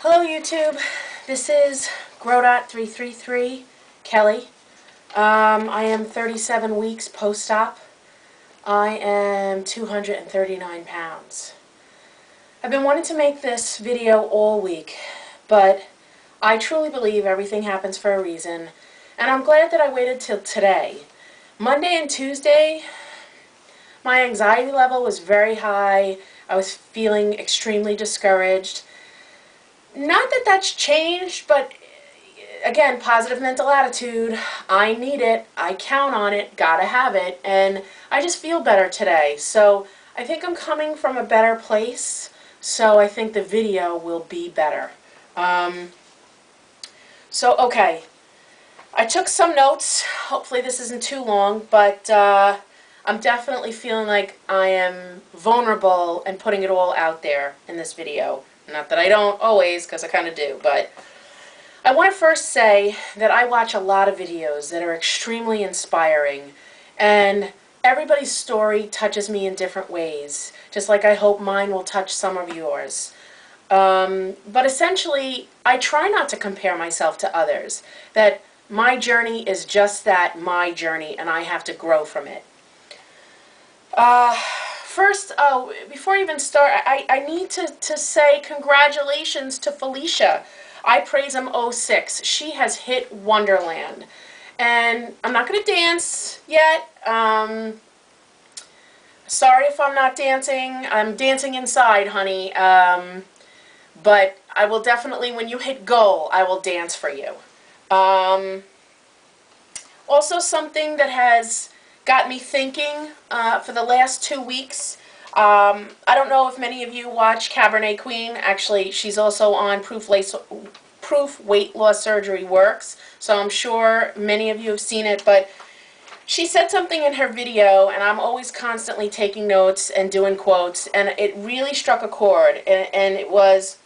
Hello YouTube, this is Grodot333, Kelly. I am 37 weeks post-op. I am 239 pounds. I've been wanting to make this video all week, but I truly believe everything happens for a reason, and I'm glad that I waited till today. Monday and Tuesday, my anxiety level was very high. I was feeling extremely discouraged. Not that that's changed, but again, positive mental attitude. I need it. I count on it. Gotta have it. And I just feel better today. So I think I'm coming from a better place. So I think the video will be better. Okay. I took some notes. Hopefully this isn't too long, but I'm definitely feeling like I am vulnerable and putting it all out there in this video. Not that I don't always, because I kind of do, but I want to first say that I watch a lot of videos that are extremely inspiring, and everybody's story touches me in different ways, just like I hope mine will touch some of yours. But essentially, I try not to compare myself to others, that my journey is just that, my journey, and I have to grow from it. First, before I even start, I need to say congratulations to Felicia. I praise him 06. She has hit Wonderland. And I'm not going to dance yet. Sorry if I'm not dancing. I'm dancing inside, honey. But I will definitely, when you hit goal, I will dance for you. Also, something that has got me thinking for the last 2 weeks. I don't know if many of you watch Cabernet Queen. Actually, she's also on Proof Weight Loss Surgery Works, so I'm sure many of you have seen it, but she said something in her video, and I'm always constantly taking notes and doing quotes, and it really struck a chord, and it was,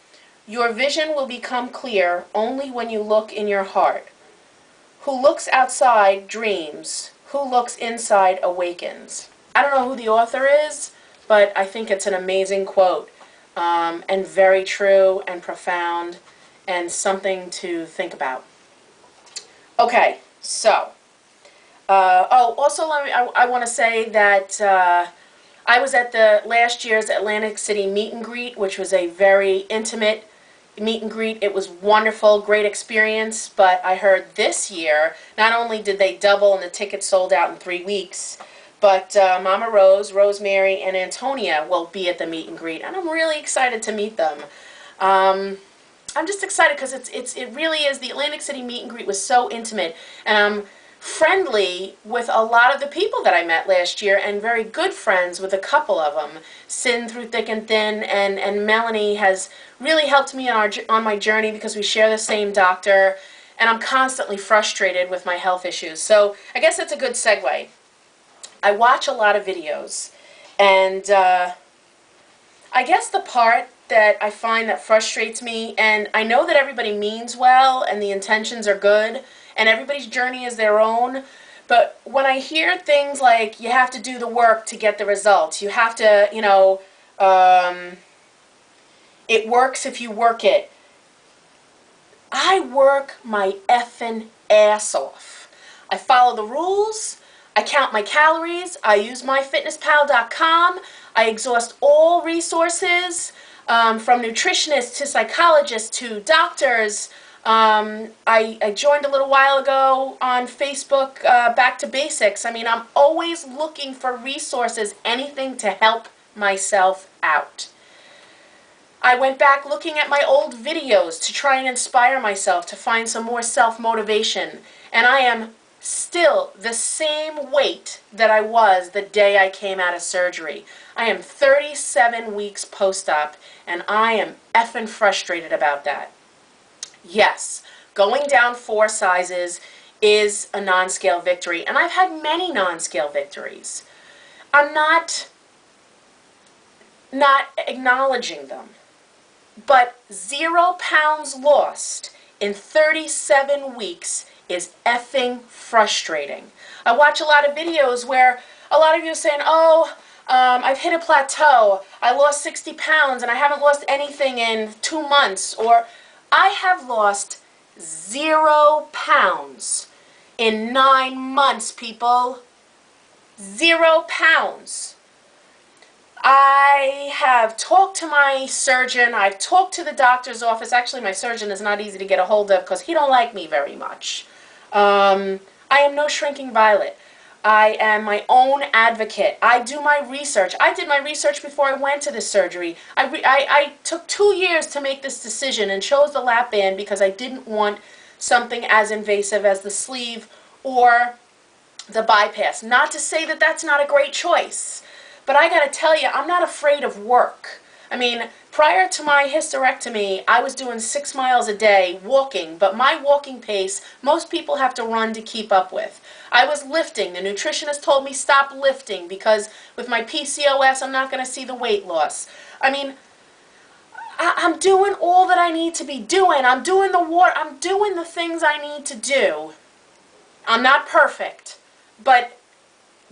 "Your vision will become clear only when you look in your heart. Who looks outside dreams. Who looks inside awakens." I don't know who the author is, but I think it's an amazing quote, and very true and profound, and something to think about. Okay, so, also I want to say that I was at the last year's Atlantic City meet and greet, which was a very intimate meet and greet. It was wonderful, great experience, but I heard this year, not only did they double and the tickets sold out in 3 weeks, but Mama Rose, Rosemary, and Antonia will be at the meet and greet, and I'm really excited to meet them. I'm just excited because it really is, the Atlantic City meet and greet was so intimate, and I'm friendly with a lot of the people that I met last year, and very good friends with a couple of them. Sin through thick and thin, and Melanie has really helped me on my journey because we share the same doctor, and I'm constantly frustrated with my health issues. So I guess that's a good segue. I watch a lot of videos, and I guess the part that I find that frustrates me, and I know that everybody means well and the intentions are good and everybody's journey is their own, but when I hear things like you have to do the work to get the results, you have to, you know, it works if you work it. I work my effing ass off. I follow the rules. I count my calories. I use myfitnesspal.com. I exhaust all resources, from nutritionists to psychologists to doctors. I joined a little while ago on Facebook, Back to Basics. I mean, I'm always looking for resources, anything to help myself out. I went back looking at my old videos to try and inspire myself to find some more self-motivation, and I am still the same weight that I was the day I came out of surgery. I am 37 weeks post-op, and I am effing frustrated about that. Yes, going down 4 sizes is a non-scale victory, and I've had many non-scale victories. I'm not acknowledging them, but 0 pounds lost in 37 weeks is effing frustrating. I watch a lot of videos where a lot of you are saying, oh, I've hit a plateau, I lost 60 pounds and I haven't lost anything in 2 months, or I have lost 0 pounds in 9 months, people. 0 pounds. I have talked to my surgeon. I've talked to the doctor's office. Actually, my surgeon is not easy to get a hold of because he don't like me very much. I am no shrinking violet. I am my own advocate. I do my research. I did my research before I went to this surgery. I took 2 years to make this decision and chose the lap band because I didn't want something as invasive as the sleeve or the bypass. Not to say that that's not a great choice, but I gotta tell you, I'm not afraid of work. I mean, prior to my hysterectomy, I was doing 6 miles a day walking, but my walking pace, most people have to run to keep up with. I was lifting. The nutritionist told me stop lifting because with my PCOS, I'm not going to see the weight loss. I mean, I'm doing all that I need to be doing. I'm doing the things I need to do. I'm not perfect, but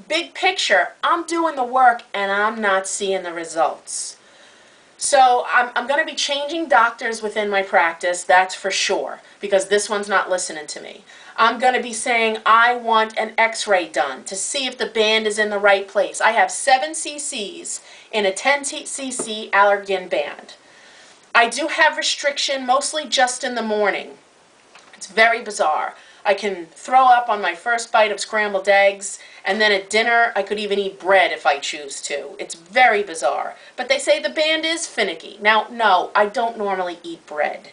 big picture, I'm doing the work and I'm not seeing the results. So I'm going to be changing doctors within my practice, that's for sure, because this one's not listening to me. I'm going to be saying I want an x-ray done to see if the band is in the right place. I have 7 cc's in a 10 cc Allergan band. I do have restriction, mostly just in the morning. It's very bizarre. I can throw up on my first bite of scrambled eggs, and then at dinner I could even eat bread if I choose to. It's very bizarre. But they say the band is finicky. Now, no, I don't normally eat bread.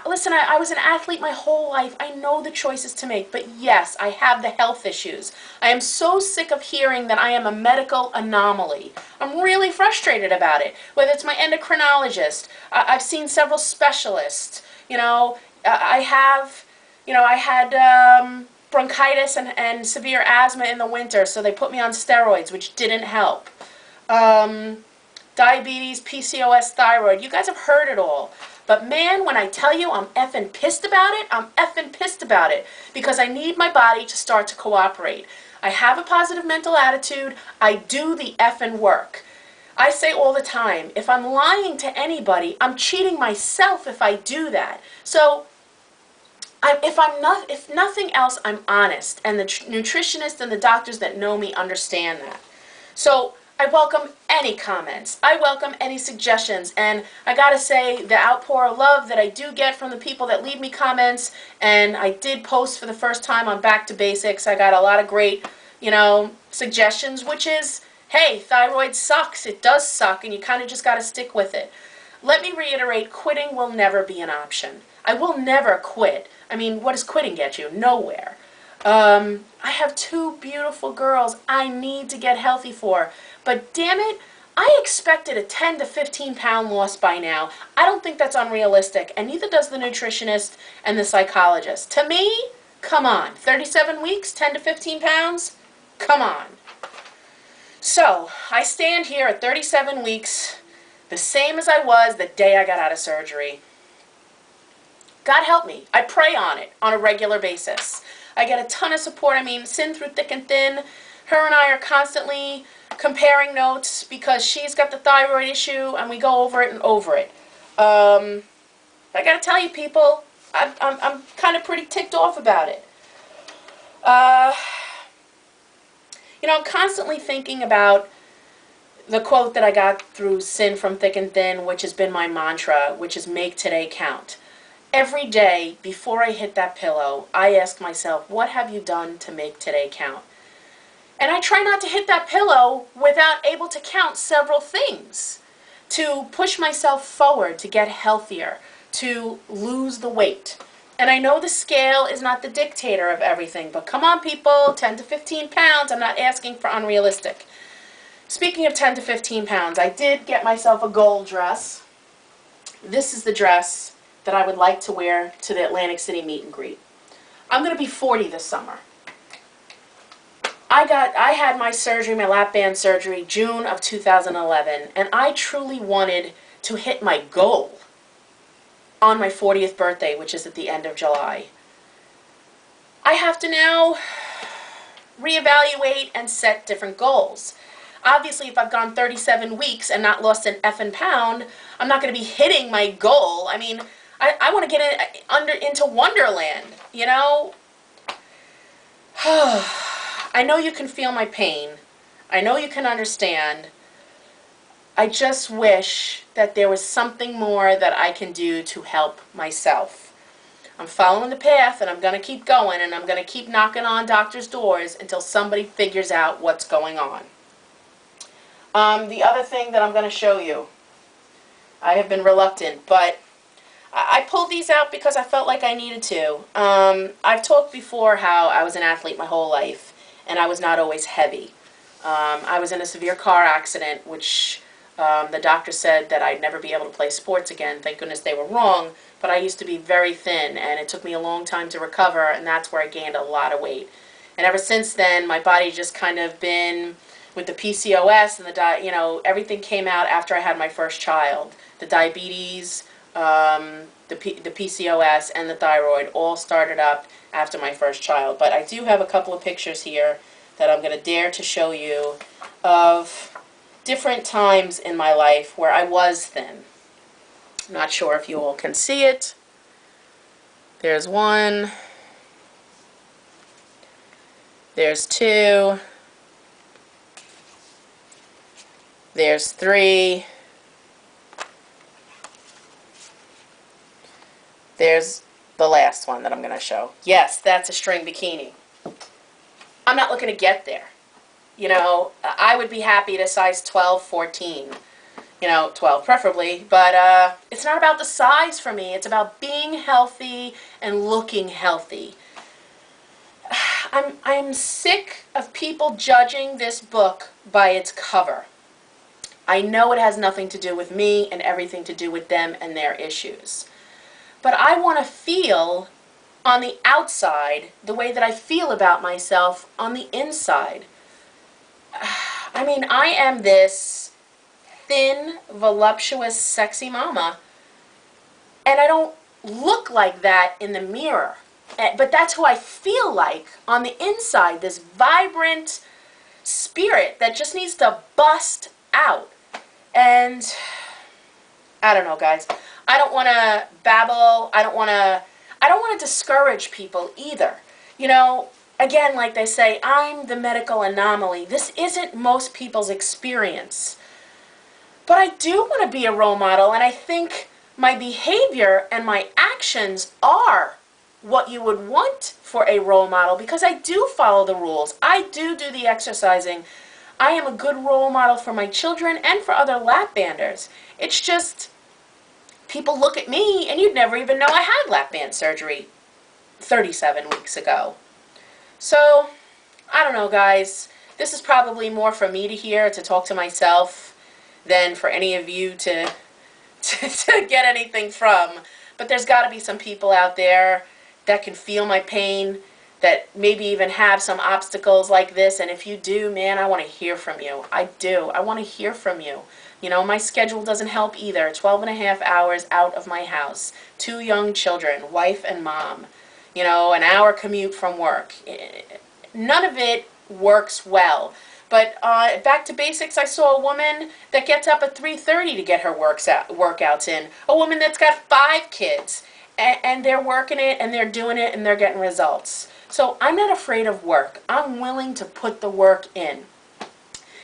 Listen, I was an athlete my whole life. I know the choices to make, but yes, I have the health issues. I am so sick of hearing that I am a medical anomaly. I'm really frustrated about it. Whether it's my endocrinologist, I've seen several specialists. You know, I had bronchitis and severe asthma in the winter, so they put me on steroids, which didn't help. Diabetes, PCOS, thyroid. You guys have heard it all. But man, when I tell you I'm effing pissed about it, I'm effing pissed about it because I need my body to start to cooperate. I have a positive mental attitude. I do the effing work. I say all the time, if I'm lying to anybody, I'm cheating myself if I do that. So if nothing else, I'm honest. And the nutritionists and the doctors that know me understand that. So I welcome any comments. I welcome any suggestions. And I gotta say, the outpour of love that I do get from the people that leave me comments, and I did post for the first time on Back to Basics. I got a lot of great, suggestions, which is, hey, thyroid sucks. It does suck, and you kind of just gotta stick with it. Let me reiterate, quitting will never be an option. I will never quit. I mean, what does quitting get you? Nowhere. I have 2 beautiful girls I need to get healthy for. But damn it, I expected a 10 to 15 pound loss by now. I don't think that's unrealistic, and neither does the nutritionist and the psychologist. To me, come on, 37 weeks, 10 to 15 pounds? Come on. So, I stand here at 37 weeks, the same as I was the day I got out of surgery. God help me. I pray on it on a regular basis. I get a ton of support. I mean, Sin through thick and thin. Her and I are constantly comparing notes because she's got the thyroid issue and we go over it and over it. I gotta tell you, people, I'm kind of pretty ticked off about it. I'm constantly thinking about the quote that I got through Sin from Thick and Thin, which has been my mantra, which is make today count. Every day before I hit that pillow, I ask myself, what have you done to make today count? And I try not to hit that pillow without able to count several things, to push myself forward, to get healthier, to lose the weight. And I know the scale is not the dictator of everything, but come on, people, 10 to 15 pounds, I'm not asking for unrealistic. Speaking of 10 to 15 pounds, I did get myself a gold dress. This is the dress that I would like to wear to the Atlantic City meet and greet. I'm going to be 40 this summer. I had my surgery, my lap band surgery, June of 2011, and I truly wanted to hit my goal on my 40th birthday, which is at the end of July. I have to now reevaluate and set different goals. Obviously, if I've gone 37 weeks and not lost an effing pound, I'm not going to be hitting my goal. I mean, I want to get into Wonderland, you know? I know you can feel my pain. I know you can understand. I just wish that there was something more that I can do to help myself. I'm following the path, and I'm going to keep going, and I'm going to keep knocking on doctors' doors until somebody figures out what's going on. The other thing that I'm going to show you, I have been reluctant, but I pulled these out because I felt like I needed to. I've talked before how I was an athlete my whole life, and I was not always heavy. I was in a severe car accident, which the doctor said that I'd never be able to play sports again. Thank goodness they were wrong, but I used to be very thin, and it took me a long time to recover, and that's where I gained a lot of weight. And ever since then, my body just kind of been, with the PCOS and everything came out after I had my first child. The diabetes, the PCOS, and the thyroid all started up after my first child. But I do have a couple of pictures here that I'm going to dare to show you of different times in my life where I was thin. I'm not sure if you all can see it. There's one. There's two. There's three. There's the last one that I'm going to show. Yes, that's a string bikini. I'm not looking to get there. You know, I would be happy at a size 12, 14. 12 preferably, but it's not about the size for me. It's about being healthy and looking healthy. I'm sick of people judging this book by its cover. I know it has nothing to do with me and everything to do with them and their issues. But I want to feel on the outside the way that I feel about myself on the inside. I mean, I am this thin, voluptuous, sexy mama, and I don't look like that in the mirror. But that's who I feel like on the inside, this vibrant spirit that just needs to bust out. And I don't know, guys. I don't want to babble. I don't want to discourage people either. You know, again, like they say, I'm the medical anomaly. This isn't most people's experience. But I do want to be a role model, and I think my behavior and my actions are what you would want for a role model, because I do follow the rules. I do the exercising. I am a good role model for my children and for other lap banders. It's just, people look at me and you'd never even know I had lap band surgery 37 weeks ago. So, I don't know, guys. This is probably more for me to hear, to talk to myself, than for any of you to get anything from. But there's got to be some people out there that can feel my pain, that maybe even have some obstacles like this. And if you do, man, I want to hear from you. I do. I want to hear from you. You know, my schedule doesn't help either. 12.5 hours out of my house. 2 young children, wife and mom. You know, an hour commute from work. None of it works well. But back to basics, I saw a woman that gets up at 3:30 to get her workouts in. A woman that's got 5 kids. And they're working it, and they're doing it, and they're getting results. So I'm not afraid of work. I'm willing to put the work in.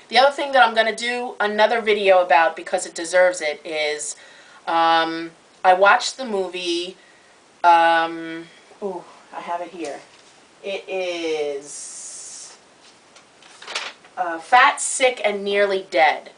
The other thing that I'm going to do another video about, because it deserves it, is I watched the movie, ooh, I have it here. It is Fat, Sick, and Nearly Dead.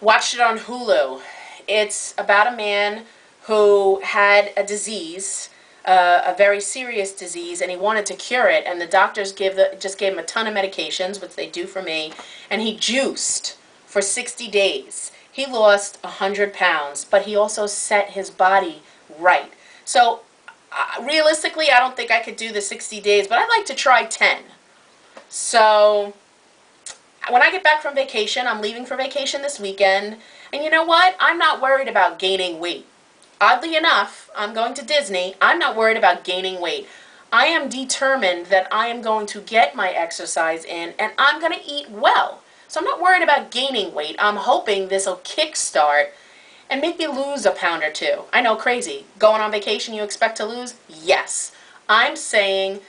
Watched it on Hulu. It's about a man who had a disease, a very serious disease, and he wanted to cure it, and the doctors just gave him a ton of medications, which they do for me, and he juiced for 60 days. He lost 100 pounds, but he also set his body right. So realistically, I don't think I could do the 60 days, but I'd like to try 10. So when I get back from vacation, I'm leaving for vacation this weekend, and you know what? I'm not worried about gaining weight. Oddly enough, I'm going to Disney. I'm not worried about gaining weight. I am determined that I am going to get my exercise in, and I'm going to eat well. So I'm not worried about gaining weight. I'm hoping this will kickstart and make me lose a pound or two. I know, crazy. Going on vacation, you expect to lose? Yes. I'm saying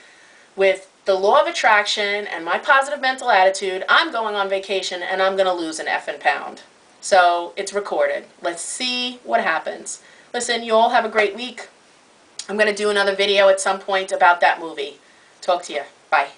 with the law of attraction and my positive mental attitude, I'm going on vacation and I'm going to lose an effing pound. So it's recorded. Let's see what happens. Listen, you all have a great week. I'm going to do another video at some point about that movie. Talk to you. Bye.